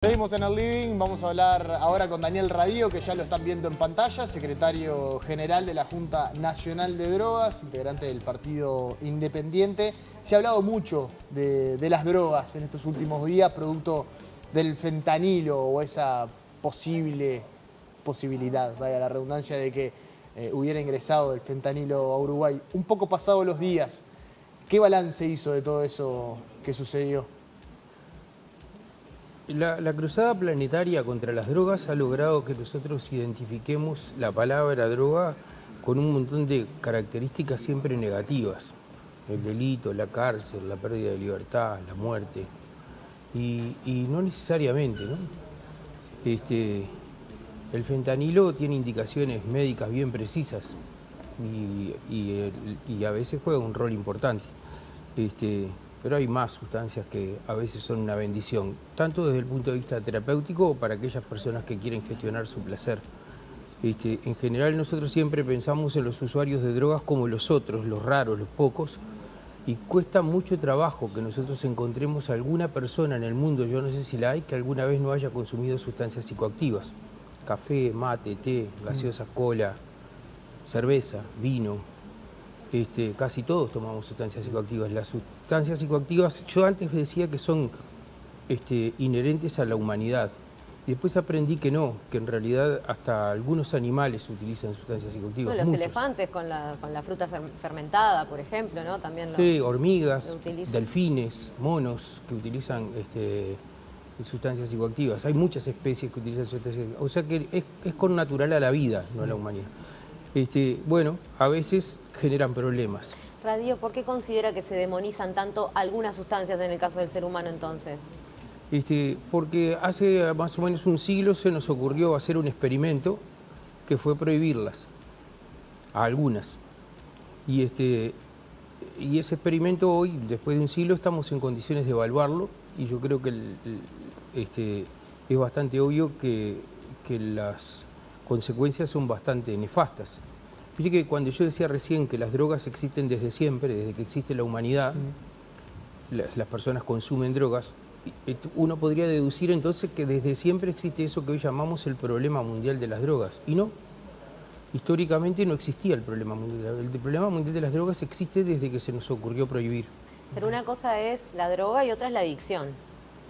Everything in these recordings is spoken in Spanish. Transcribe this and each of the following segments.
Seguimos en el living, vamos a hablar ahora con Daniel Radío, que ya lo están viendo en pantalla, secretario general de la Junta Nacional de Drogas, integrante del Partido Independiente. Se ha hablado mucho de las drogas en estos últimos días, producto del fentanilo o esa posibilidad, vaya la redundancia, de que hubiera ingresado el fentanilo a Uruguay. Un poco pasados los días, ¿qué balance hizo de todo eso que sucedió? La cruzada planetaria contra las drogas ha logrado que nosotros identifiquemos la palabra droga con un montón de características siempre negativas. El delito, la cárcel, la pérdida de libertad, la muerte. Y no necesariamente, ¿no? El fentanilo tiene indicaciones médicas bien precisas y a veces juega un rol importante. Pero hay más sustancias que a veces son una bendición, tanto desde el punto de vista terapéutico para aquellas personas que quieren gestionar su placer. En general nosotros siempre pensamos en los usuarios de drogas como los otros, los raros, los pocos, y cuesta mucho trabajo que nosotros encontremos a alguna persona en el mundo, yo no sé si la hay, que alguna vez no haya consumido sustancias psicoactivas. Café, mate, té, gaseosa, cola, cerveza, vino. Casi todos tomamos sustancias psicoactivas. Las sustancias psicoactivas, yo antes decía que son inherentes a la humanidad. Y después aprendí que no, que en realidad hasta algunos animales utilizan sustancias psicoactivas. Los muchos. elefantes con la fruta fermentada, por ejemplo, ¿no? También Sí, hormigas, lo utilizan. delfines, monos que utilizan sustancias psicoactivas. Hay muchas especies que utilizan sustancias psicoactivas. O sea que es connatural a la vida, no a la humanidad. Bueno, a veces generan problemas. Radío, ¿por qué considera que se demonizan tanto algunas sustancias en el caso del ser humano entonces? Porque hace más o menos un siglo se nos ocurrió hacer un experimento que fue prohibirlas, a algunas. Y ese experimento hoy, después de un siglo, estamos en condiciones de evaluarlo y yo creo que es bastante obvio que las consecuencias son bastante nefastas. Fíjate que cuando yo decía recién que las drogas existen desde siempre, desde que existe la humanidad, las personas consumen drogas, uno podría deducir entonces que desde siempre existe eso que hoy llamamos el problema mundial de las drogas. Y no, históricamente no existía el problema mundial. El problema mundial de las drogas existe desde que se nos ocurrió prohibir. Pero una cosa es la droga y otra es la adicción,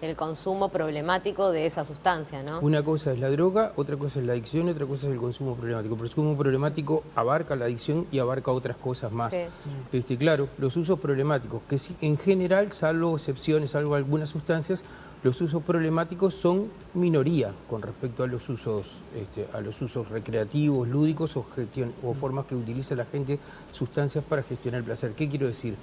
el consumo problemático de esa sustancia, ¿no? Una cosa es la droga, otra cosa es la adicción y otra cosa es el consumo problemático. El consumo problemático abarca la adicción y abarca otras cosas más. Sí. Claro, los usos problemáticos, que en general, salvo excepciones, salvo algunas sustancias, los usos problemáticos son minoría con respecto a los usos recreativos, lúdicos o formas que utiliza la gente sustancias para gestionar el placer. ¿Qué quiero decir?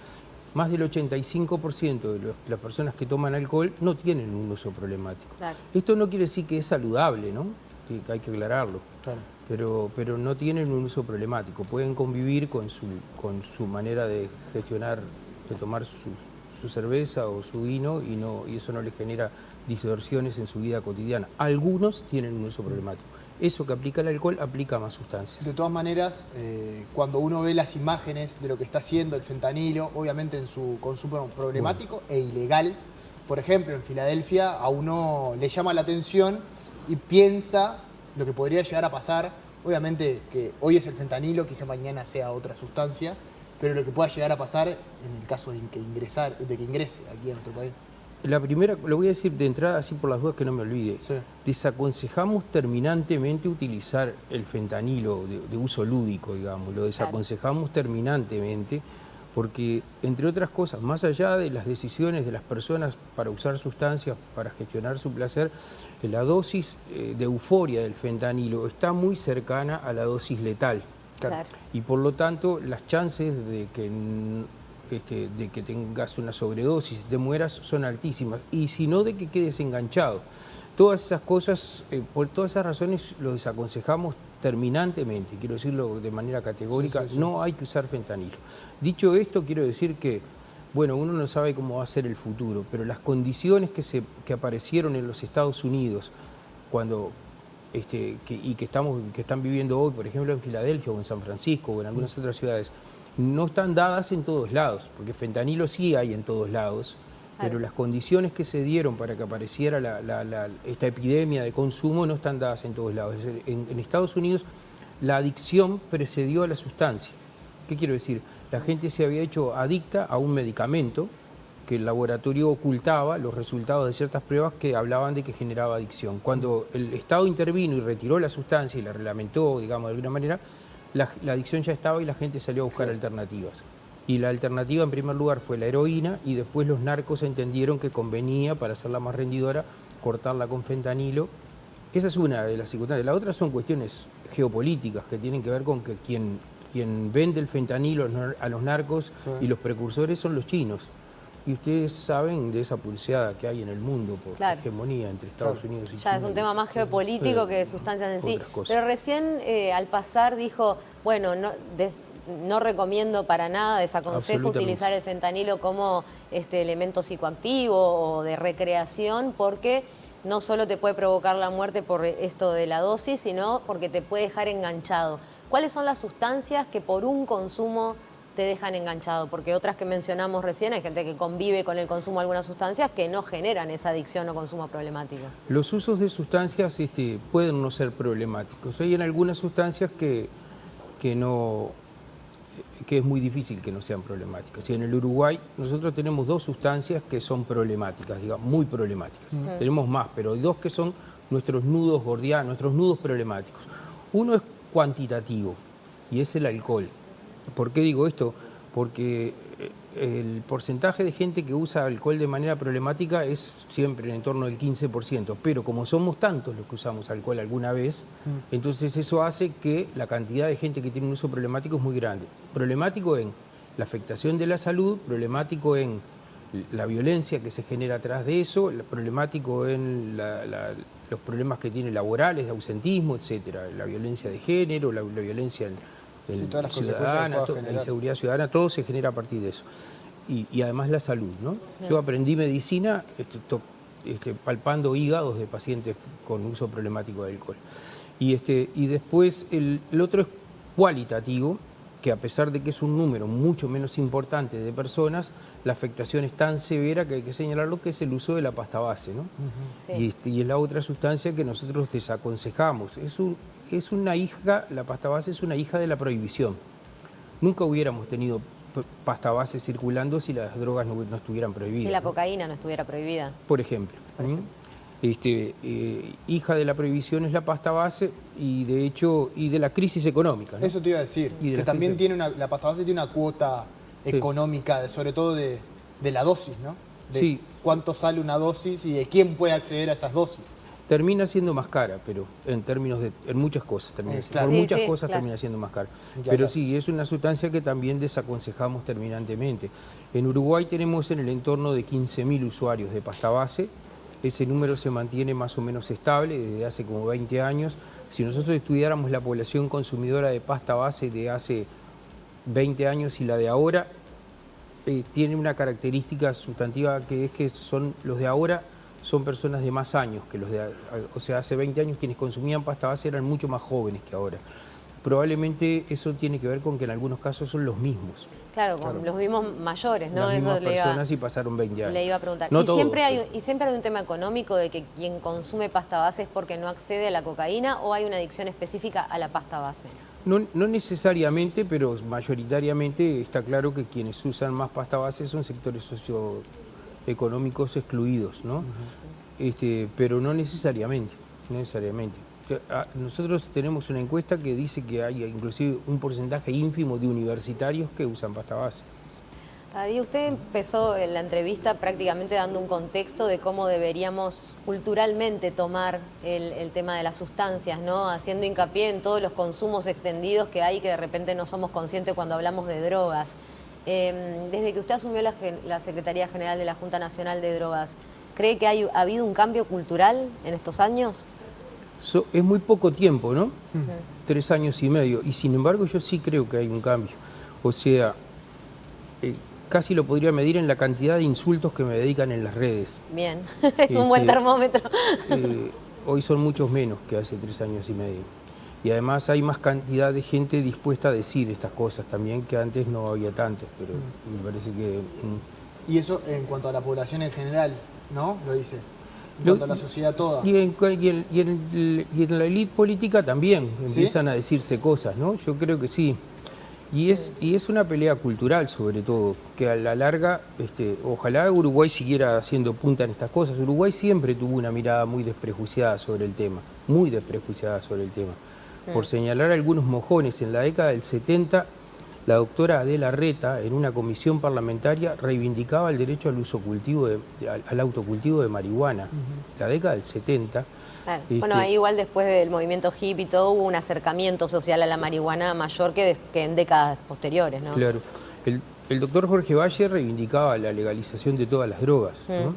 Más del 85% de las personas que toman alcohol no tienen un uso problemático. Claro. Esto no quiere decir que es saludable, ¿no? Que hay que aclararlo. Claro. Pero no tienen un uso problemático. Pueden convivir con su manera de gestionar, de tomar su cerveza o su vino y eso no les genera distorsiones en su vida cotidiana. Algunos tienen un uso problemático. Eso que aplica el alcohol aplica a más sustancias. De todas maneras, cuando uno ve las imágenes de lo que está haciendo el fentanilo, obviamente en su consumo problemático e ilegal, por ejemplo, en Filadelfia, a uno le llama la atención y piensa lo que podría llegar a pasar. Obviamente que hoy es el fentanilo, quizá mañana sea otra sustancia, pero lo que pueda llegar a pasar en el caso de que ingrese aquí a nuestro país. La primera, lo voy a decir de entrada así por las dudas que no me olvide. Sí. Desaconsejamos terminantemente utilizar el fentanilo de uso lúdico, digamos. Lo desaconsejamos terminantemente porque, entre otras cosas, más allá de las decisiones de las personas para usar sustancias para gestionar su placer, la dosis de euforia del fentanilo está muy cercana a la dosis letal. Claro. Y por lo tanto, las chances de que tengas una sobredosis y te mueras son altísimas, y si no, de que quedes enganchado. Todas esas cosas, por todas esas razones, lo desaconsejamos terminantemente, quiero decirlo de manera categórica. Sí. No hay que usar fentanilo. Dicho esto, quiero decir que, bueno, uno no sabe cómo va a ser el futuro, pero las condiciones que aparecieron en los Estados Unidos cuando que están viviendo hoy, por ejemplo, en Filadelfia o en San Francisco o en algunas otras ciudades, no están dadas en todos lados, porque fentanilo sí hay en todos lados, Pero las condiciones que se dieron para que apareciera esta epidemia de consumo no están dadas en todos lados. Es decir, en Estados Unidos la adicción precedió a la sustancia. ¿Qué quiero decir? La gente se había hecho adicta a un medicamento que el laboratorio ocultaba los resultados de ciertas pruebas que hablaban de que generaba adicción. Cuando el Estado intervino y retiró la sustancia y la reglamentó, digamos, de alguna manera, la adicción ya estaba y la gente salió a buscar alternativas. Y la alternativa, en primer lugar, fue la heroína, y después los narcos entendieron que convenía, para hacerla más rendidora, cortarla con fentanilo. Esa es una de las circunstancias. La otra son cuestiones geopolíticas que tienen que ver con que quien vende el fentanilo a los narcos y los precursores son los chinos. Y ustedes saben de esa pulseada que hay en el mundo por hegemonía entre Estados Unidos y China. Ya es un tema más geopolítico que de sustancias en sí. Pero recién al pasar dijo, bueno, no recomiendo para nada, desaconsejo utilizar el fentanilo como elemento psicoactivo o de recreación, porque no solo te puede provocar la muerte por esto de la dosis, sino porque te puede dejar enganchado. ¿Cuáles son las sustancias que por un consumo te dejan enganchado? Porque otras que mencionamos recién, hay gente que convive con el consumo de algunas sustancias que no generan esa adicción o consumo problemático. Los usos de sustancias pueden no ser problemáticos. Hay en algunas sustancias que es muy difícil que no sean problemáticas. Y en el Uruguay nosotros tenemos 2 sustancias que son problemáticas, digamos, muy problemáticas. Tenemos más, pero hay 2 que son nuestros nudos gordianos, nuestros nudos problemáticos. Uno es cuantitativo y es el alcohol. ¿Por qué digo esto? Porque el porcentaje de gente que usa alcohol de manera problemática es siempre en torno del 15%, pero como somos tantos los que usamos alcohol alguna vez, entonces eso hace que la cantidad de gente que tiene un uso problemático es muy grande. Problemático en la afectación de la salud, problemático en la violencia que se genera atrás de eso, problemático en los problemas que tiene laborales, de ausentismo, etcétera, la violencia de género, la violencia todas las ciudadana, la inseguridad ciudadana, todo se genera a partir de eso. Y además la salud, ¿no? Yo aprendí medicina palpando hígados de pacientes con uso problemático de alcohol. Y después el otro es cualitativo, que a pesar de que es un número mucho menos importante de personas, la afectación es tan severa que hay que señalarlo, que es el uso de la pasta base, ¿no? Y es la otra sustancia que nosotros desaconsejamos. Es una hija, la pasta base es una hija de la prohibición. Nunca hubiéramos tenido pasta base circulando si las drogas no estuvieran prohibidas. Si la cocaína no estuviera prohibida. Por ejemplo. Hija de la prohibición es la pasta base y de hecho de la crisis económica, ¿no? Eso te iba a decir, que también la pasta base tiene una cuota económica, sobre todo de la dosis, ¿no? De cuánto sale una dosis y de quién puede acceder a esas dosis. Termina siendo más cara, pero en muchas cosas termina siendo, termina siendo más cara. Pero sí, es una sustancia que también desaconsejamos terminantemente. En Uruguay tenemos en el entorno de 15.000 usuarios de pasta base. Ese número se mantiene más o menos estable desde hace como 20 años. Si nosotros estudiáramos la población consumidora de pasta base de hace 20 años y la de ahora, tiene una característica sustantiva, que es que los de ahora son personas de más años que los de... O sea, hace 20 años quienes consumían pasta base eran mucho más jóvenes que ahora. Probablemente eso tiene que ver con que en algunos casos son los mismos. Claro, con los mismos mayores, ¿no? Las mismas personas y pasaron 20 años. Le iba a preguntar. No ¿Y, todos, siempre hay un tema económico de que quien consume pasta base es porque no accede a la cocaína, o hay una adicción específica a la pasta base? No necesariamente, pero mayoritariamente está claro que quienes usan más pasta base son sectores socioeconómicos excluidos, ¿no? Pero no necesariamente. Nosotros tenemos una encuesta que dice que hay inclusive un porcentaje ínfimo de universitarios que usan pasta base. Tadí, usted empezó en la entrevista prácticamente dando un contexto de cómo deberíamos culturalmente tomar el tema de las sustancias, ¿no? Haciendo hincapié en todos los consumos extendidos que hay, que de repente no somos conscientes cuando hablamos de drogas. Desde que usted asumió la Secretaría General de la Junta Nacional de Drogas, ¿cree que ha habido un cambio cultural en estos años? Es muy poco tiempo, ¿no? 3 años y medio. Y sin embargo yo sí creo que hay un cambio. O sea, casi lo podría medir en la cantidad de insultos que me dedican en las redes. Bien, es un buen termómetro. Hoy son muchos menos que hace 3 años y medio. Y además hay más cantidad de gente dispuesta a decir estas cosas también, que antes no había tanto. Pero me parece que Y eso en cuanto a la población en general, ¿no? Lo dice. En cuanto a la sociedad toda. Y en la élite política también empiezan a decirse cosas, ¿no? Yo creo que sí. Y es una pelea cultural, sobre todo, que a la larga, ojalá Uruguay siguiera haciendo punta en estas cosas. Uruguay siempre tuvo una mirada muy desprejuiciada sobre el tema, muy desprejuiciada sobre el tema. Por señalar algunos mojones, en la década del 70, la doctora Adela Reta, en una comisión parlamentaria, reivindicaba el derecho al al autocultivo de marihuana. La década del 70. Claro. Bueno, ahí igual después del movimiento hippie y todo, hubo un acercamiento social a la marihuana mayor que en décadas posteriores, ¿no? Claro. El doctor Jorge Valle reivindicaba la legalización de todas las drogas, ¿no?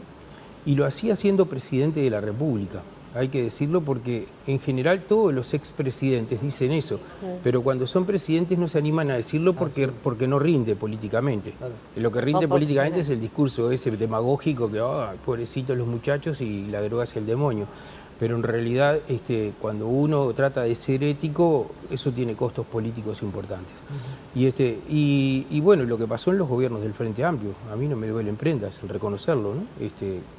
Y lo hacía siendo presidente de la República. Hay que decirlo porque en general todos los expresidentes dicen eso, pero cuando son presidentes no se animan a decirlo porque no rinde políticamente. Claro. Lo que rinde políticamente es el discurso ese demagógico que, pobrecitos los muchachos y la droga es el demonio. Pero en realidad cuando uno trata de ser ético, eso tiene costos políticos importantes. Y bueno, lo que pasó en los gobiernos del Frente Amplio, a mí no me duelen prendas el reconocerlo, ¿no?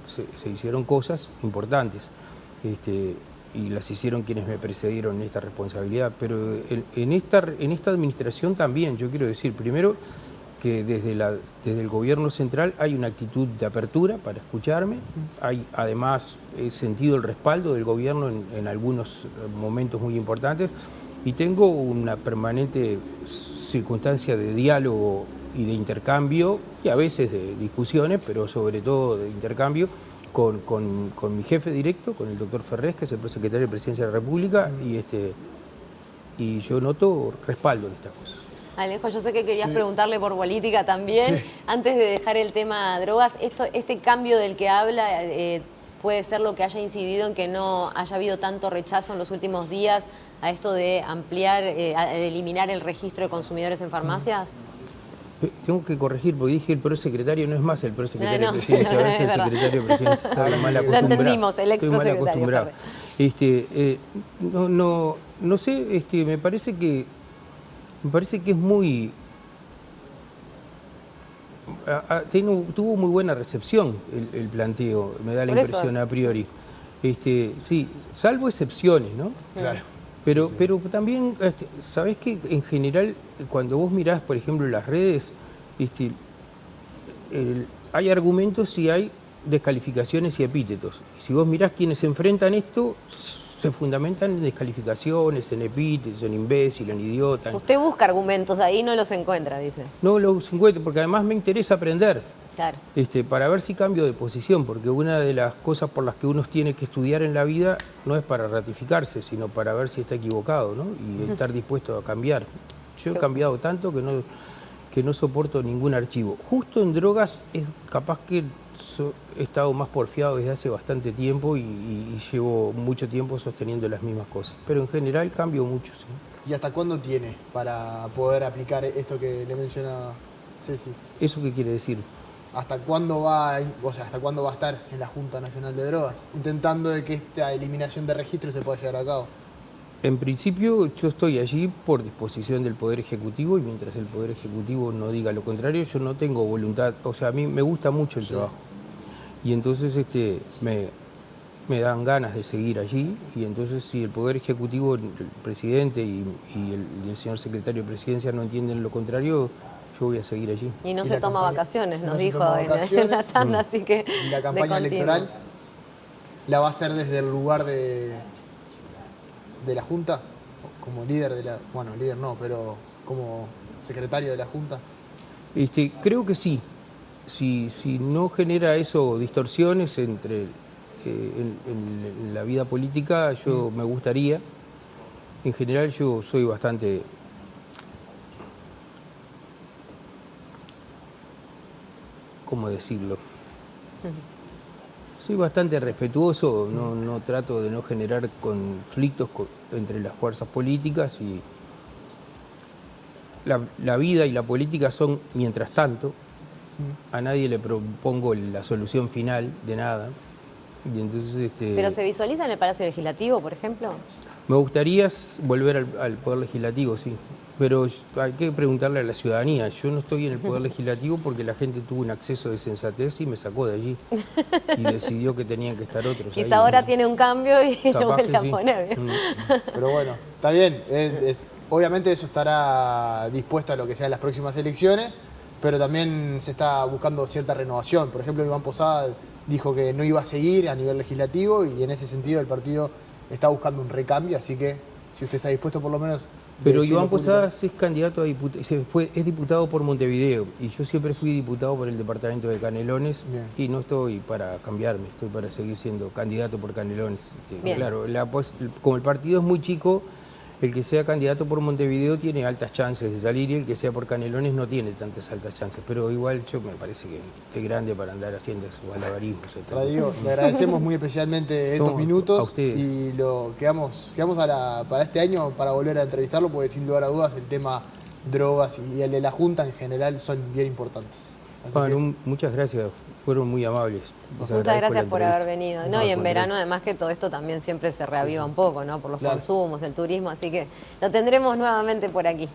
Se hicieron cosas importantes. Y las hicieron quienes me precedieron en esta responsabilidad, pero en esta administración también, yo quiero decir, primero que desde el gobierno central hay una actitud de apertura para escucharme, hay además sentido el respaldo del gobierno en algunos momentos muy importantes, y tengo una permanente circunstancia de diálogo y de intercambio, y a veces de discusiones, pero sobre todo de intercambio, con mi jefe directo, con el doctor Ferrés, que es el prosecretario de Presidencia de la República, y yo noto respaldo en estas cosas. Alejo, yo sé que querías preguntarle por política también. Sí. Antes de dejar el tema drogas, este cambio del que habla puede ser lo que haya incidido en que no haya habido tanto rechazo en los últimos días a esto de ampliar, de eliminar el registro de consumidores en farmacias. Tengo que corregir porque dije el prosecretario, no es más el prosecretario de Presidencia, ahora es el secretario de Presidencia. Lo entendimos, el ex prosecretario. No sé, me parece que es muy... tuvo muy buena recepción el planteo, me da la impresión a priori. Sí, salvo excepciones, ¿no? Claro. Pero también, ¿sabés que en general, cuando vos mirás, por ejemplo, las redes, hay argumentos y hay descalificaciones y epítetos? Si vos mirás quienes se enfrentan esto, se fundamentan en descalificaciones, en epítetos, en imbécil, en idiota. Usted busca argumentos ahí, no los encuentra, dice. No los encuentro, porque además me interesa aprender. Claro. Para ver si cambio de posición, porque una de las cosas por las que uno tiene que estudiar en la vida no es para ratificarse, sino para ver si está equivocado, ¿no? Y estar dispuesto a cambiar. Yo he cambiado tanto que no soporto ningún archivo. Justo en drogas es capaz que he estado más porfiado desde hace bastante tiempo y llevo mucho tiempo sosteniendo las mismas cosas. Pero en general cambio mucho, ¿sí? ¿Y hasta cuándo tiene para poder aplicar esto que le mencionaba Ceci? ¿Eso qué quiere decir? ¿Hasta cuándo va a estar en la Junta Nacional de Drogas, intentando de que esta eliminación de registro se pueda llevar a cabo? En principio yo estoy allí por disposición del Poder Ejecutivo y mientras el Poder Ejecutivo no diga lo contrario, yo no tengo voluntad, o sea, a mí me gusta mucho el trabajo. Y entonces me dan ganas de seguir allí y entonces si el Poder Ejecutivo, el presidente y el señor secretario de Presidencia no entienden lo contrario, yo voy a seguir allí. Y no se toma vacaciones, nos dijo en la tanda, así que... ¿Y la campaña electoral la va a hacer desde el lugar de la Junta? Como líder de la... Bueno, líder no, pero como secretario de la Junta. Creo que sí. Si no genera eso distorsiones entre en la vida política, yo me gustaría. En general yo soy bastante... ¿Cómo decirlo? Soy bastante respetuoso, no trato de no generar conflictos entre las fuerzas políticas y la vida y la política son mientras tanto. A nadie le propongo la solución final de nada. Y entonces, ¿Pero se visualiza en el Palacio Legislativo, por ejemplo? Me gustaría volver al Poder Legislativo, sí. pero hay que preguntarle a la ciudadanía. Yo no estoy en el Poder Legislativo porque la gente tuvo un acceso de sensatez y me sacó de allí y decidió que tenían que estar otros. Quizá ahora tiene un cambio y lo vuelve a sí. poner. Pero bueno, está bien. Obviamente eso estará dispuesto a lo que sean las próximas elecciones, pero también se está buscando cierta renovación. Por ejemplo, Iván Posada dijo que no iba a seguir a nivel legislativo y en ese sentido el partido está buscando un recambio, así que si usted está dispuesto por lo menos... Pero Iván Posadas es candidato a diputado, es diputado por Montevideo y yo siempre fui diputado por el departamento de Canelones. Bien. Y no estoy para cambiarme, estoy para seguir siendo candidato por Canelones. Bien. Claro, como el partido es muy chico, el que sea candidato por Montevideo tiene altas chances de salir y el que sea por Canelones no tiene tantas altas chances. Pero igual yo me parece que es grande para andar haciendo su malabarismo. Radio, le agradecemos muy especialmente estos minutos y lo quedamos para este año para volver a entrevistarlo, porque sin lugar a dudas el tema drogas y el de la Junta en general son bien importantes. Bueno, muchas gracias, fueron muy amables. Muchas gracias por haber venido. No, y en verano además que todo esto también siempre se reaviva un poco, ¿no? Por los consumos, el turismo, así que lo tendremos nuevamente por aquí.